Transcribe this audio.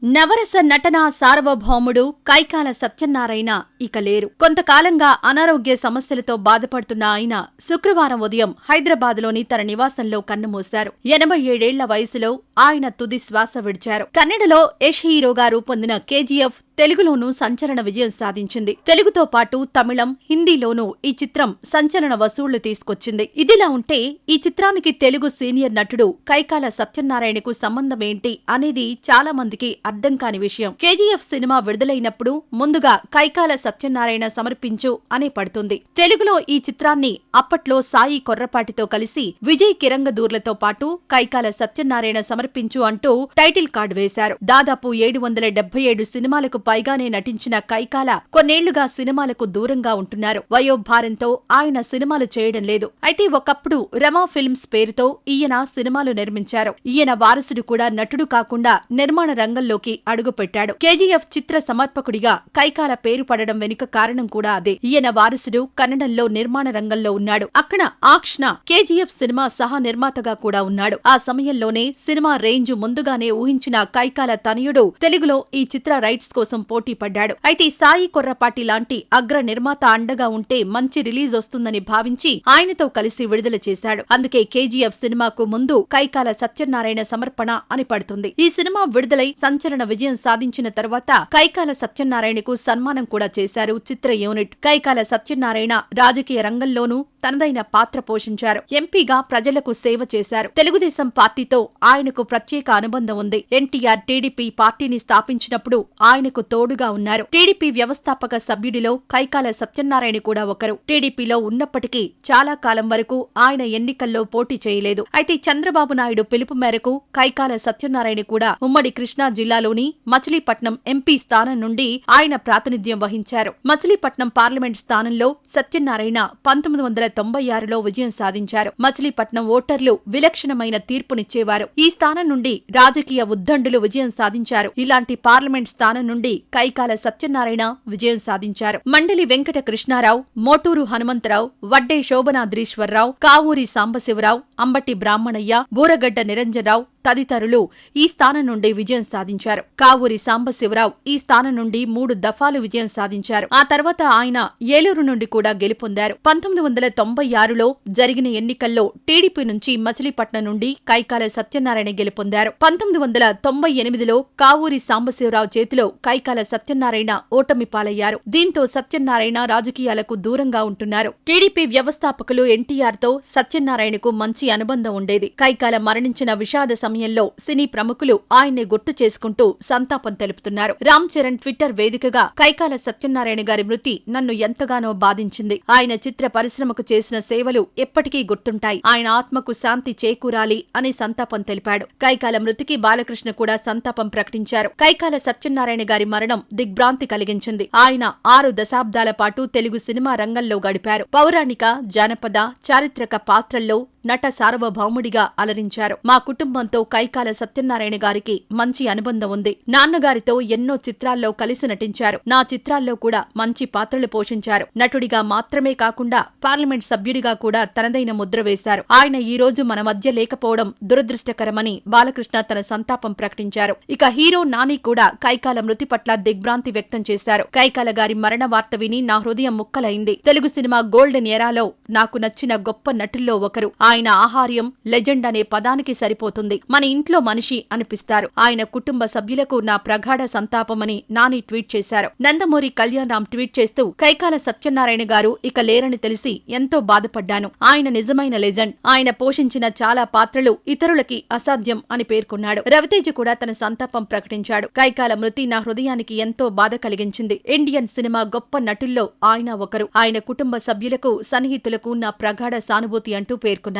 నవరస నటన సార్వభౌముడు కైకాల సత్యనారాయణ ఇక లేరు. కొంతకాలంగా అనారోగ్య సమస్యలతో బాధపడుతున్న ఆయన శుక్రవారం ఉదయం హైదరాబాద్లోని తన నివాసంలో కన్నుమూశారు. 87 వయసులో ఆయన తుది శ్వాస విడిచారు. కన్నడలో యష్ హీరోగా రూపొందిన కేజీఎఫ్ తెలుగులోనూ సంచలన విజయం సాధించింది. తెలుగుతో పాటు తమిళం, హిందీలోనూ ఈ చిత్రం సంచలన వసూళ్లు తీసుకొచ్చింది. ఇదిలా ఉంటే ఈ చిత్రానికి తెలుగు సీనియర్ నటుడు కైకాల సత్యనారాయణకు సంబంధమేంటి అనేది చాలా మందికి అర్థం కాని విషయం. కేజీఎఫ్ సినిమా విడుదలైనప్పుడు ముందుగా కైకాల సత్యనారాయణ సమర్పించు అనే పడుతుంది. తెలుగులో ఈ చిత్రాన్ని అప్పట్లో సాయి కొర్రపాటితో కలిసి విజయ్ కిరంగదూర్లతో పాటు కైకాల సత్యనారాయణ సమర్పించు అంటూ టైటిల్ కార్డు వేశారు. దాదాపు 777 సినిమాలకు పైగానే నటించిన కైకాల కొన్నేళ్లుగా సినిమాలకు దూరంగా ఉంటున్నారు. వయోభారంతో ఆయన సినిమాలు చేయడం లేదు. అయితే ఒకప్పుడు రమా ఫిల్మ్స్ పేరుతో ఈయన సినిమాలు నిర్మించారు. ఈయన వారసుడు కూడా నటుడు కాకుండా నిర్మాణ రంగంలోకి అడుగుపెట్టాడు. కేజీఎఫ్ చిత్ర సమర్పకుడిగా కైకాల పేరు పడడం వెనుక కారణం కూడా అదే. ఈయన వారసుడు కన్నడంలో నిర్మాణ రంగంలో ఉన్నాడు. అక్కడ ఆక్షణ కేజీఎఫ్ సినిమా సహా నిర్మాతగా కూడా ఉన్నాడు. ఆ సమయంలోనే సినిమా రేంజ్ ముందుగానే ఊహించిన కైకాల తనయుడు తెలుగులో ఈ చిత్ర రైట్స్ కోసం పోటీ పడ్డాడు. అయితే సాయి కొర్రపాటి లాంటి అగ్ర నిర్మాత అండగా ఉంటే మంచి రిలీజ్ వస్తుందని భావించి ఆయనతో కలిసి విడుదల చేశాడు. అందుకే కేజీఎఫ్ సినిమాకు ముందు కైకాల సత్యనారాయణ సమర్పణ అని పడుతుంది. ఈ సినిమా విడుదలై సంచలన విజయం సాధించిన తర్వాత కైకాల సత్యనారాయణకు సన్మానం కూడా చేశారు చిత్ర యూనిట్. కైకాల సత్యనారాయణ రాజకీయ రంగంలోనూ తనదైన పాత్ర పోషించారు. ఎంపీగా ప్రజలకు సేవ చేశారు. తెలుగుదేశం పార్టీతో ఆయనకు ప్రత్యేక అనుబంధం ఉంది. ఎన్టీఆర్ టీడీపీ పార్టీని స్థాపించినప్పుడు ఆయనకు తోడుగా ఉన్నారు. టీడీపీ వ్యవస్థాపక సభ్యుడిలో కైకాల సత్యనారాయణ కూడా ఒకరు. టీడీపీలో ఉన్నప్పటికీ చాలా కాలం వరకు ఆయన ఎన్నికల్లో పోటీ చేయలేదు. అయితే చంద్రబాబు నాయుడు పిలుపు మేరకు కైకాల సత్యనారాయణ కూడా ఉమ్మడి కృష్ణా జిల్లాలోని మచిలీపట్నం ఎంపీ స్థానం నుండి ఆయన ప్రాతినిధ్యం వహించారు. మచిలీపట్నం పార్లమెంట్ స్థానంలో సత్యనారాయణ 1996లో విజయం సాధించారు. మచిలీపట్నం ఓటర్లు విలక్షణమైన తీర్పునిచ్చేవారు. ఈ స్థానం నుండి రాజకీయ ఉద్దండులు విజయం సాధించారు. ఇలాంటి పార్లమెంట్ స్థానం నుండి కైకాల సత్యనారాయణ విజయం సాధించారు. మండలి వెంకట కృష్ణారావు, మోటూరు హనుమంతరావు, వడ్డే శోభనాద్రీశ్వరరావు, కావూరి సాంబశివరావు, అంబటి బ్రాహ్మణయ్య, బూరగడ్డ నిరంజనరావు తదితరులు ఈ స్థానం నుండి విజయం సాధించారు. కావూరి సాంబశివరావు ఈ స్థానం నుండి 3 దఫాలు విజయం సాధించారు. ఆ తర్వాత ఆయన ఏలూరు నుండి కూడా గెలుపొందారు. 1996లో జరిగిన ఎన్నికల్లో టీడీపీ నుంచి మచిలీపట్నం నుండి కైకాల సత్యనారాయణ గెలుపొందారు. 1998లో కావూరి సాంబశివరావు చేతిలో కైకాల సత్యనారాయణ ఓటమి పాలయ్యారు. దీంతో సత్యనారాయణ రాజకీయాలకు దూరంగా ఉంటున్నారు. టీడీపీ వ్యవస్థాపకులు ఎన్టీఆర్తో సత్యనారాయణకు మంచి అనుబంధం ఉండేది. కైకాల మరణించిన విషాద సమయంలో సినీ ప్రముఖులు ఆయన్ని గుర్తు చేసుకుంటూ సంతాపం తెలుపుతున్నారు. రామ్ చరణ్ ట్విట్టర్ వేదికగా కైకాల సత్యనారాయణ గారి మృతి నన్ను ఎంతగానో బాధించింది. ఆయన చిత్ర పరిశ్రమకు చేసిన సేవలు ఎప్పటికీ గుర్తుంటాయి. ఆయన ఆత్మకు శాంతి చేకూరాలి అని సంతాపం తెలిపాడు. కైకాల మృతికి బాలకృష్ణ కూడా సంతాపం ప్రకటించారు. కైకాల సత్యనారాయణ గారి మరణం దిగ్భ్రాంతి కలిగించింది. ఆయన 6 దశాబ్దాల పాటు తెలుగు సినిమా రంగంలో గడిపారు. పౌరాణిక, జానపద, చారిత్రక పాత్రల్లో నట సార్వభౌముడిగా అలరించారు. మా కుటుంబంతో కైకాల సత్యనారాయణ గారికి మంచి అనుబంధం ఉంది. నాన్నగారితో ఎన్నో చిత్రాల్లో కలిసి నటించారు. నా చిత్రాల్లో కూడా మంచి పాత్రలు పోషించారు. నటుడిగా మాత్రమే కాకుండా పార్లమెంట్ సభ్యుడిగా కూడా తనదైన ముద్ర వేశారు. ఆయన ఈ రోజు మన మధ్య లేకపోవడం దురదృష్టకరమని బాలకృష్ణ తన సంతాపం ప్రకటించారు. ఇక హీరో నాని కూడా కైకాల మృతి పట్ల దిగ్భ్రాంతి వ్యక్తం చేశారు. కైకాల గారి మరణ వార్త విని నా హృదయం ముక్కలైంది. తెలుగు సినిమా గోల్డెన్ ఎరాలో నాకు నచ్చిన గొప్ప నటుల్లో ఒకరు. ఆయన ఆహార్యం లెజెండ్ అనే పదానికి సరిపోతుంది. మన ఇంట్లో మనిషి అనిపిస్తారు. ఆయన కుటుంబ సభ్యులకు నా ప్రగాఢ సంతాపమని నాని ట్వీట్ చేశారు. నందమూరి కళ్యాణ్ రామ్ ట్వీట్ చేస్తూ కైకాల సత్యనారాయణ గారు ఇక లేరని తెలిసి ఎంతో బాధపడ్డాను. ఆయన నిజమైన లెజెండ్. ఆయన పోషించిన చాలా పాత్రలు ఇతరులకి అసాధ్యం అని పేర్కొన్నాడు. రవితేజ కూడా తన సంతాపం ప్రకటించాడు. కైకాల మృతి నా హృదయానికి ఎంతో బాధ కలిగించింది. ఇండియన్ సినిమా గొప్ప నటుల్లో ఆయన ఒకరు. ఆయన కుటుంబ సభ్యులకు, సన్నిహితులకు నా ప్రగాఢ సానుభూతి అంటూ పేర్కొన్నారు.